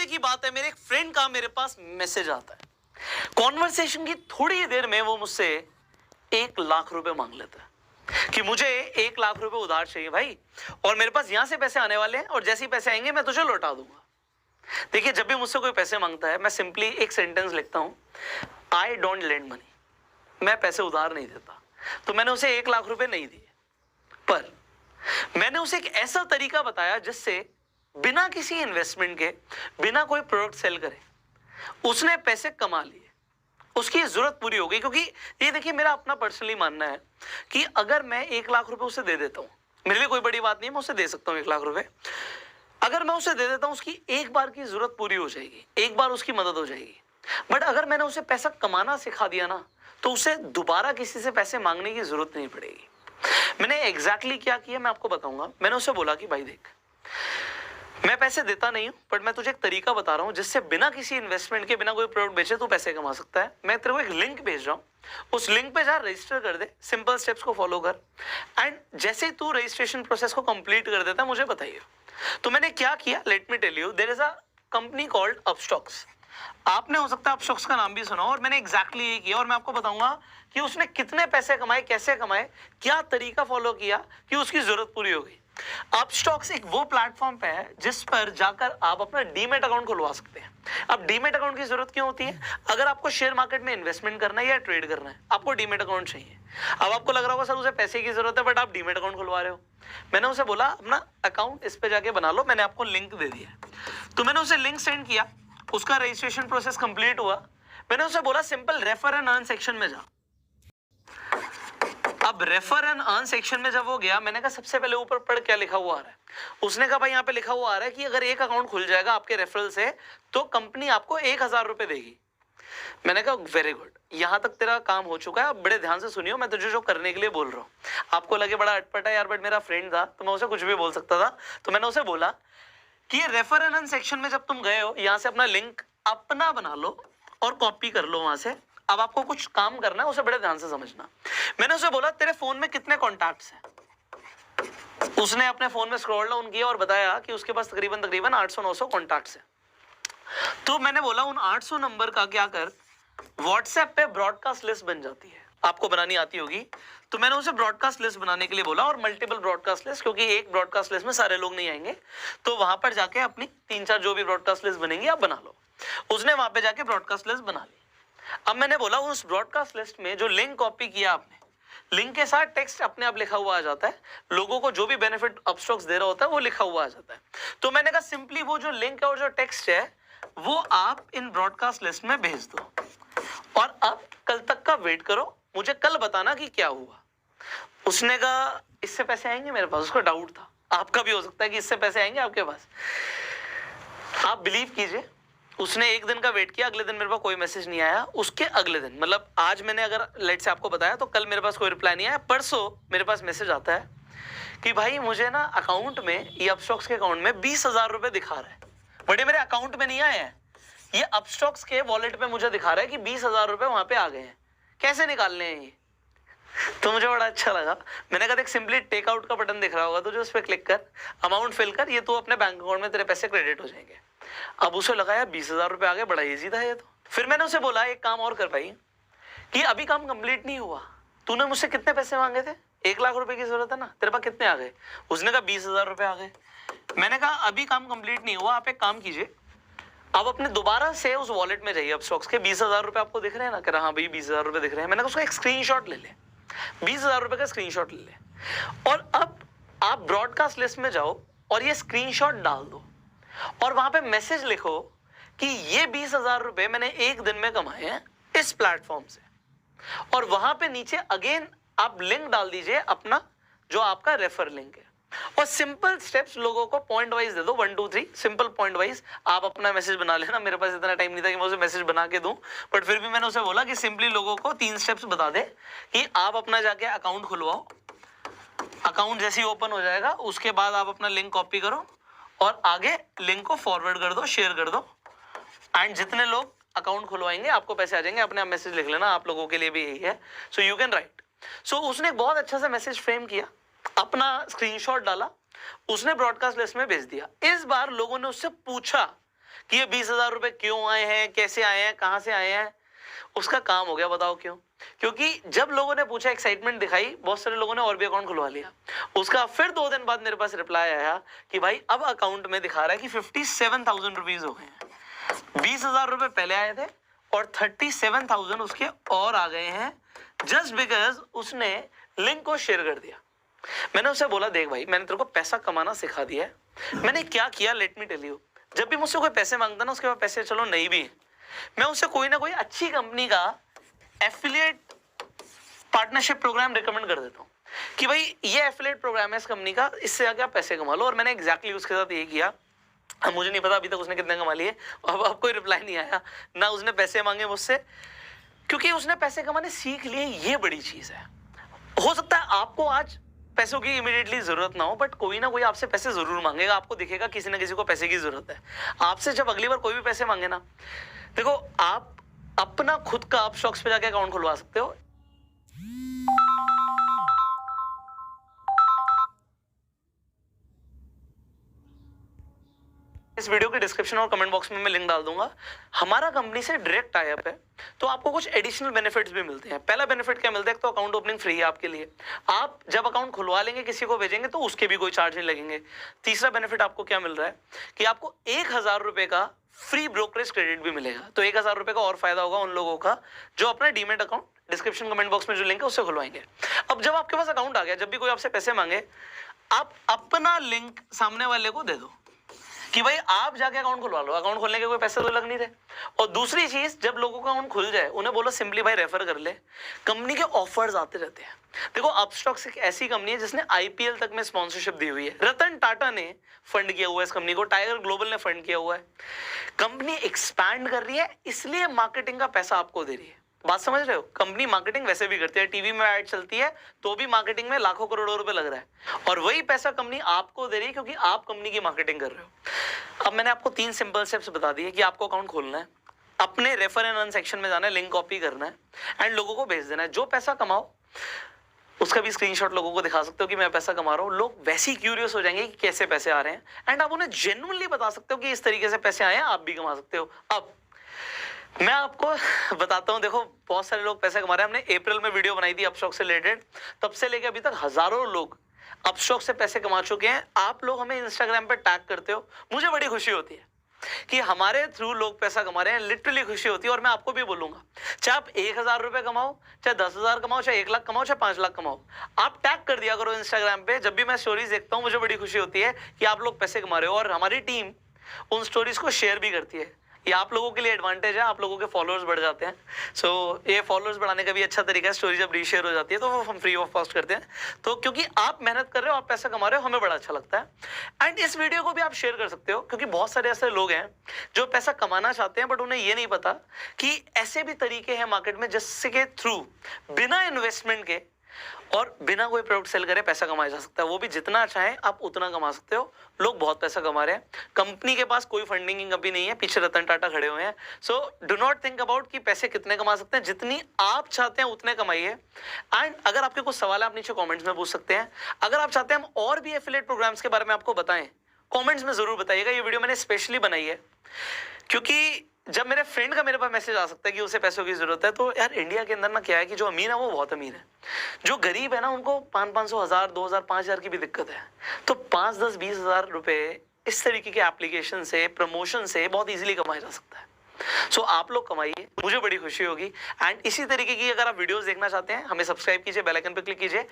हफ्ते की बात है, मेरे एक फ्रेंड का मेरे पास मैसेज आता है। कॉन्वर्सेशन की थोड़ी ही देर में वो मुझसे 1 लाख रुपए मांग लेता है कि मुझे 1 लाख रुपए उधार चाहिए भाई, और मेरे पास यहां से पैसे आने वाले हैं और जैसे ही पैसे आएंगे मैं तुझे लौटा दूंगा। देखिए, जब भी मुझसे कोई पैसे मांगता है मैं सिंपली एक सेंटेंस लिखता हूं, आई डोंट लेंड मनी। मैं पैसे उधार नहीं देता। तो मैंने उसे 1 लाख रुपए नहीं दिए, पर मैंने उसे एक ऐसा तरीका बताया जिससे बिना किसी इन्वेस्टमेंट के, बिना कोई प्रोडक्ट सेल करे, उसने पैसे कमा लिए, उसकी जरूरत पूरी हो गई। क्योंकि ये देखिए, मेरा अपना पर्सनली मानना है कि अगर मैं 1 लाख रुपए उसे दे देता हूं, मेरे लिए कोई बड़ी बात नहीं है, मैं उसे दे सकता हूं 1 लाख रुपए। अगर मैं उसे दे देता हूं, उसकी एक बार की जरूरत पूरी हो जाएगी, एक बार उसकी मदद हो जाएगी। बट अगर मैंने उसे पैसा कमाना सिखा दिया ना, तो उसे दोबारा किसी से पैसे मांगने की जरूरत नहीं पड़ेगी। मैंने एग्जैक्टली क्या किया मैं आपको बताऊंगा। मैंने उसे बोला कि भाई देख, मैं पैसे देता नहीं हूं, बट मैं तुझे एक तरीका बता रहा हूं जिससे बिना किसी इन्वेस्टमेंट के, बिना कोई प्रोडक्ट बेचे तू पैसे कमा सकता है। मैं तेरे को एक लिंक भेज रहा हूं, उस लिंक पे जा, रजिस्टर कर दे, सिंपल स्टेप्स को फॉलो कर, एंड जैसे ही तू रजिस्ट्रेशन प्रोसेस को कंप्लीट कर देता है मुझे बताइए। तो मैंने क्या किया, let me tell you. There is a company called Upstox. आपने हो सकता है अपस्टॉक्स का नाम भी सुना हो, और मैंने एग्जैक्टली यही किया। और मैं आपको बताऊंगा कि उसने कितने पैसे कमाए, कैसे कमाए, क्या तरीका फॉलो किया कि उसकी जरूरत पूरी हो गई। अपस्टॉक्स एक वो प्लेटफॉर्म पे है जिस पर जाकर आप अपना डीमेट अकाउंट खुलवा सकते हैं। अब डीमेट अकाउंट की जरूरत क्यों होती है? अगर आपको शेयर मार्केट में इन्वेस्टमेंट करना है या ट्रेड करना है, आपको डीमेट अकाउंट चाहिए। अब आपको लग रहा होगा सर उसे पैसे की जरूरत है, बट आप डीमेट अकाउंट खुलवा रहे हो। मैंने उसे बोला अपना अकाउंट इस पे जाके बना लो, मैंने आपको लिंक दे दिया। तो मैंने उसे लिंक सेंड किया, उसका रजिस्ट्रेशन प्रोसेस कंप्लीट हुआ। मैंने उसे बोला simple refer and earn section में जा। अब रेफर एंड अर्न सेक्शन में जब वो गया, मैंने कहा सबसे पहले ऊपर पढ़ क्या लिखा हुआ आ रहा है। उसने कहा भाई यहाँ पे लिखा हुआ आ रहा है कि अगर एक अकाउंट खुल जाएगा आपके रेफरल से तो कंपनी आपको 1,000 रुपए देगी। मैंने कहा वेरी गुड, यहां तक तेरा काम हो चुका है। अब बड़े ध्यान से सुनियो, मैं तुझे जो करने के लिए बोल रहा हूँ। आपको लगे बड़ा अटपट है यार, बट मेरा फ्रेंड था तो मैं उसे कुछ भी बोल सकता था। तो मैंने उसे बोला कि रेफर एंड अर्न सेक्शन में जब तुम गए हो, यहां से अपना लिंक अपना बना लो और कॉपी कर लो वहां से। अब आपको कुछ काम करना है, उसे बड़े ध्यान से समझना। मैंने उसे बोला तेरे फोन में कितने कॉन्टैक्ट्स हैं? उसने अपने फोन में स्क्रॉल डाउन किया और बताया कि उसके पास तकरीबन 800-900 कॉन्टैक्ट्स हैं। तो मैंने बोला उन 800 नंबर का क्या कर, व्हाट्सएप पे ब्रॉडकास्ट लिस्ट बन जाती है, आपको बनानी आती होगी। तो मैंने उसे ब्रॉडकास्ट लिस्ट बनाने के लिए बोला, और मल्टीपल ब्रॉडकास्ट लिस्ट, क्योंकि एक ब्रॉडकास्ट लिस्ट में सारे लोग नहीं आएंगे। तो वहां पर जाके अपनी 3-4 जो भी ब्रॉडकास्ट लिस्ट बनेंगी आप बना लो। उसने वहां पे जाके ब्रॉडकास्ट लिस्ट बना ली। अब मैंने बोला उस ब्रॉडकास्ट लिस्ट में जो लिंक कॉपी किया आपने, लिंक के साथ टेक्स्ट अपने आप लिखा हुआ आ जाता है। लोगों को जो भी बेनिफिट अपस्टॉक्स दे रहा होता है वो लिखा हुआ आ जाता है। तो मैंने कहा सिंपली वो जो लिंक है और जो टेक्स्ट है वो आप इन ब्रॉडकास्ट लिस्ट में भेज दो, और अब कल तक का वेट करो, मुझे कल बताना कि क्या हुआ। उसने कहा इससे पैसे आएंगे मेरे पास? उसका डाउट था, आपका भी हो सकता है कि इससे पैसे आएंगे आपके पास। आप बिलीव कीजिए, उसने एक दिन का वेट किया, अगले दिन मेरे पास कोई मैसेज नहीं आया। उसके अगले दिन, मतलब आज मैंने अगर लेट से आपको बताया तो कल मेरे पास कोई रिप्लाई नहीं आया। परसों मेरे पास मैसेज आता है कि भाई मुझे ना अकाउंट में, ये अपस्टॉक्स के अकाउंट में 20,000 रुपए दिखा रहा है। बड़े मेरे अकाउंट में नहीं आए हैं, ये अपस्टॉक्स के वॉलेट पे मुझे दिखा रहा है कि 20,000 रुपए वहां पे आ गए हैं। कैसे निकालने हैं ये? तो मुझे बड़ा अच्छा लगा। मैंने कहा देख, सिंपली टेक आउट का बटन दिख रहा होगा तुझे, उस पर क्लिक कर, अमाउंट फिल कर, ये तू अपने बैंक अकाउंट में तेरे पैसे क्रेडिट हो जाएंगे। अब उसे लगा यार 20,000 रुपए आ गए, बड़ा इजी था ये तो। फिर मैंने उसे बोला एक काम और कर भाई, कि अभी काम कंप्लीट नहीं हुआ, तूने मुझसे कितने पैसे मांगे थे? 1 लाख रुपए की जरूरत है ना, तेरे पास कितने आ गए? उसने कहा 20,000 रुपए आ गए। मैंने कहा अभी काम कंप्लीट नहीं हुआ, आप एक काम कीजिए, अब अपने दोबारा से उस वॉलेट में जाइए अपस्टॉक्स के। 20,000 रुपए आपको दिख रहे हैं ना? कह रहा हाँ भाई 20,000 रुपए दिख रहे हैं। मैंने कहा उसका एक स्क्रीनशॉट ले ले, 20,000 रुपए का स्क्रीनशॉट ले ले, और अब आप ब्रॉडकास्ट लिस्ट में जाओ और ये स्क्रीनशॉट डाल दो, और वहां पे मैसेज लिखो कि ये 20,000 रुपए मैंने एक दिन में कमाए हैं इस प्लेटफॉर्म से। और वहां पे नीचे अगेन आप लिंक डाल दीजिए अपना, जो आपका रेफर लिंक है, और सिंपल स्टेप्स लोगों को पॉइंट वाइज दे दो, 1 2 3 सिंपल पॉइंट वाइज। आप अपना मैसेज बना लेना, मेरे पास इतना टाइम नहीं था कि मैं उसे मैसेज बना के दूं, बट फिर भी मैंने उसे बोला कि सिंपली लोगों को 3 स्टेप्स बता दे कि आप अपना जाके अकाउंट खुलवाओ। अकाउंट जैसे ही ओपन हो जाएगा उसके बाद आप अपना लिंक कॉपी करो और आगे लिंक को फॉरवर्ड कर दो, शेयर कर दो, एंड जितने लोग अकाउंट खुलवाएंगे आपको पैसे आ जाएंगे। अपने आप मैसेज लिख लेना, आप लोगों के लिए भी यही है, सो यू कैन राइट। सो उसने बहुत अच्छा सा मैसेज फ्रेम किया, अपना स्क्रीनशॉट डाला, उसने ब्रॉडकास्ट लिस्ट में भेज दिया। इस बार लोगों ने उससे पूछा कि ये 20,000 रुपए क्यों आए हैं, कैसे आए हैं, कहां से आए हैं, उसका काम हो गया। बताओ क्यों? क्योंकि जब लोगों ने पूछा, एक्साइटमेंट दिखाई, बहुत सारे लोगों ने और भी अकाउंट खुलवा लिया। उसका फिर 2 दिन बाद मेरे पास रिप्लाई आया कि भाई अब अकाउंट में दिखा रहा है कि 57,000 रुपीज हो गए हैं। 20,000 रुपए पहले आए थे और 37,000 उसके और आ गए हैं, जस्ट बिकॉज उसने लिंक को शेयर कर दिया। मैंने उसे बोला, देख भाई, मैंने तेरे को पैसा कमाना सिखा दिया है। मैंने क्या किया, लेट मी टेल यू। जब भी मुझसे कोई पैसे मांगता ना, उसके बाद पैसे चलो नहीं भी है, मैं उसे कोई ना कोई अच्छी कंपनी का एफिलिएट पार्टनरशिप प्रोग्राम रिकमेंड कर देता हूँ कि भाई ये एफिलिएट प्रोग्राम है इस कंपनी का, इससे आगे आप पैसे कमा लो। और मैंने एग्जैक्टली उसके साथ ये किया। अब मुझे नहीं पता अभी तक उसने कितने कमा लिए, अब कोई रिप्लाई नहीं आया, ना उसने पैसे मांगे मुझसे, क्योंकि उसने पैसे कमाने सीख लिए। ये बड़ी चीज है। हो सकता है आपको आज पैसों की इमीडिएटली जरूरत ना हो, बट कोई ना कोई आपसे पैसे जरूर मांगेगा। आपको दिखेगा किसी ना किसी को पैसे की जरूरत है। आपसे जब अगली बार कोई भी पैसे मांगे ना, देखो, आप अपना खुद का आप शॉक्स पे जाके अकाउंट खुलवा सकते हो। इस वीडियो के डिस्क्रिप्शन और कमेंट बॉक्स में मैं लिंक डाल दूंगा। हमारा कंपनी से डायरेक्ट टाई अप है, तो आपको कुछ एडिशनल बेनिफिट्स भी मिलते हैं। पहला बेनिफिट क्या मिलता है, तो अकाउंट ओपनिंग फ्री है आपके लिए। आप जब अकाउंट खुलवा लेंगे, किसी को भेजेंगे, तो उसके भी कोई चार्ज नहीं लगेंगे। तीसरा बेनिफिट आपको क्या मिल रहा है कि आपको 1,000 रुपए का फ्री ब्रोकरेज क्रेडिट भी मिलेगा। तो 1,000 रुपए का और फायदा होगा उन लोगों का जो अपना demat account description comment box में जो लिंक है उससे खुलवाएंगे। अब जब आपके पास अकाउंट आ गया, जब भी कोई आपसे पैसे मांगे, आप अपना लिंक सामने वाले को दे दो कि भाई आप जाके अकाउंट खुलवा लो। अकाउंट खोलने के कोई पैसे तो लग नहीं रहे। और दूसरी चीज, जब लोगों का अकाउंट खुल जाए, उन्हें बोलो सिंपली भाई रेफर कर ले। कंपनी के ऑफर्स आते रहते हैं। देखो, अपस्टॉक्स एक ऐसी कंपनी है जिसने आईपीएल तक में स्पॉन्सरशिप दी हुई है। रतन टाटा ने फंड किया हुआ है इस कंपनी को, टाइगर ग्लोबल ने फंड किया हुआ है। कंपनी एक्सपैंड कर रही है, इसलिए मार्केटिंग का पैसा आपको दे रही है। बात समझ रहे हो? कंपनी मार्केटिंग वैसे भी करती है, टीवी में ऐड चलती है तो भी मार्केटिंग में लाखों करोड़ों रुपए लग रहा है, और वही पैसा कंपनी आपको दे रही है क्योंकि आप कंपनी की मार्केटिंग कर रहे हो। अब मैंने आपको 3 सिंपल स्टेप्स बता दिए कि आपको अकाउंट खोलना है, अपने रेफर एंड अर्न सेक्शन में जाना है, लिंक कॉपी करना है एंड लोगों को भेज देना है। जो पैसा कमाओ उसका भी स्क्रीनशॉट लोगों को दिखा सकते हो कि मैं पैसा कमा रहा हूँ। लोग वैसे ही क्यूरियस हो जाएंगे कि कैसे पैसे आ रहे हैं, एंड आप उन्हें जेन्युइनली बता सकते हो कि इस तरीके से पैसे आए हैं, आप भी कमा सकते हो। अब मैं आपको बताता हूं, देखो, बहुत सारे लोग पैसे कमा रहे हैं। हमने अप्रैल में वीडियो बनाई थी अपस्टॉक से रिलेटेड, तब से लेकर अभी तक हजारों लोग अपस्टॉक से पैसे कमा चुके हैं। आप लोग हमें इंस्टाग्राम पे टैग करते हो, मुझे बड़ी खुशी होती है कि हमारे थ्रू लोग पैसा कमा रहे हैं। लिटरली खुशी होती है। और मैं आपको भी बोलूंगा, चाहे आप 1,000 रुपए कमाओ, चाहे 10,000 कमाओ, चाहे 1 लाख कमाओ, चाहे 5 लाख कमाओ, आप टैग कर दिया करो इंस्टाग्राम पे। जब भी मैं स्टोरीज देखता हूँ, मुझे बड़ी खुशी होती है कि आप लोग पैसे कमा रहे हो, और हमारी टीम उन स्टोरीज को शेयर भी करती है। ये आप लोगों के लिए एडवांटेज है, आप लोगों के फॉलोअर्स बढ़ जाते हैं। सो ये फॉलोअर्स बढ़ाने का भी अच्छा तरीका है। स्टोरी जब रीशेयर हो जाती है तो वो हम फ्री ऑफ कॉस्ट करते हैं। तो क्योंकि आप मेहनत कर रहे हो, आप पैसा कमा रहे हो, हमें बड़ा अच्छा लगता है। एंड इस वीडियो को भी आप शेयर कर सकते हो, क्योंकि बहुत सारे ऐसे लोग हैं जो पैसा कमाना चाहते हैं, बट उन्हें ये नहीं पता कि ऐसे भी तरीके हैं मार्केट में जिसके थ्रू बिना इन्वेस्टमेंट के और बिना कोई प्रोडक्ट सेल करे पैसा कमाया जा सकता है। वो भी जितना चाहे आप उतना कमा सकते हो। लोग बहुत पैसा कमा रहे हैं। कंपनी के पास कोई फंडिंग की कमी नहीं है, पीछे रतन टाटा खड़े हुए हैं। So do not think about कि पैसे कितने कमा सकते हैं, जितनी आप चाहते हैं उतने कमाइए। एंड अगर आपके कुछ सवाल है, आप नीचे कॉमेंट्स में पूछ सकते हैं। अगर आप चाहते हैं हम और भी एफिलिएट प्रोग्राम्स के बारे में आपको बताएं, कॉमेंट्स में जरूर बताइएगा। ये वीडियो मैंने स्पेशली बनाई है क्योंकि जब मेरे फ्रेंड का मेरे पास मैसेज आ सकता है कि उसे पैसों की जरूरत है, तो यार इंडिया के अंदर ना क्या है कि जो अमीर है वो बहुत अमीर है, जो गरीब है ना उनको 500, 1000, 2000, 5000 की भी दिक्कत है। तो 5, 10, 20 हजार रुपए इस तरीके के एप्लीकेशन से, प्रमोशन से बहुत इजीली कमाया जा सकता है। सो आप लोग कमाइए, मुझे बड़ी खुशी होगी। एंड इसी तरीके की अगर आप वीडियोस देखना चाहते हैं, हमें सब्सक्राइब कीजिए, बेल आइकन पे क्लिक कीजिए।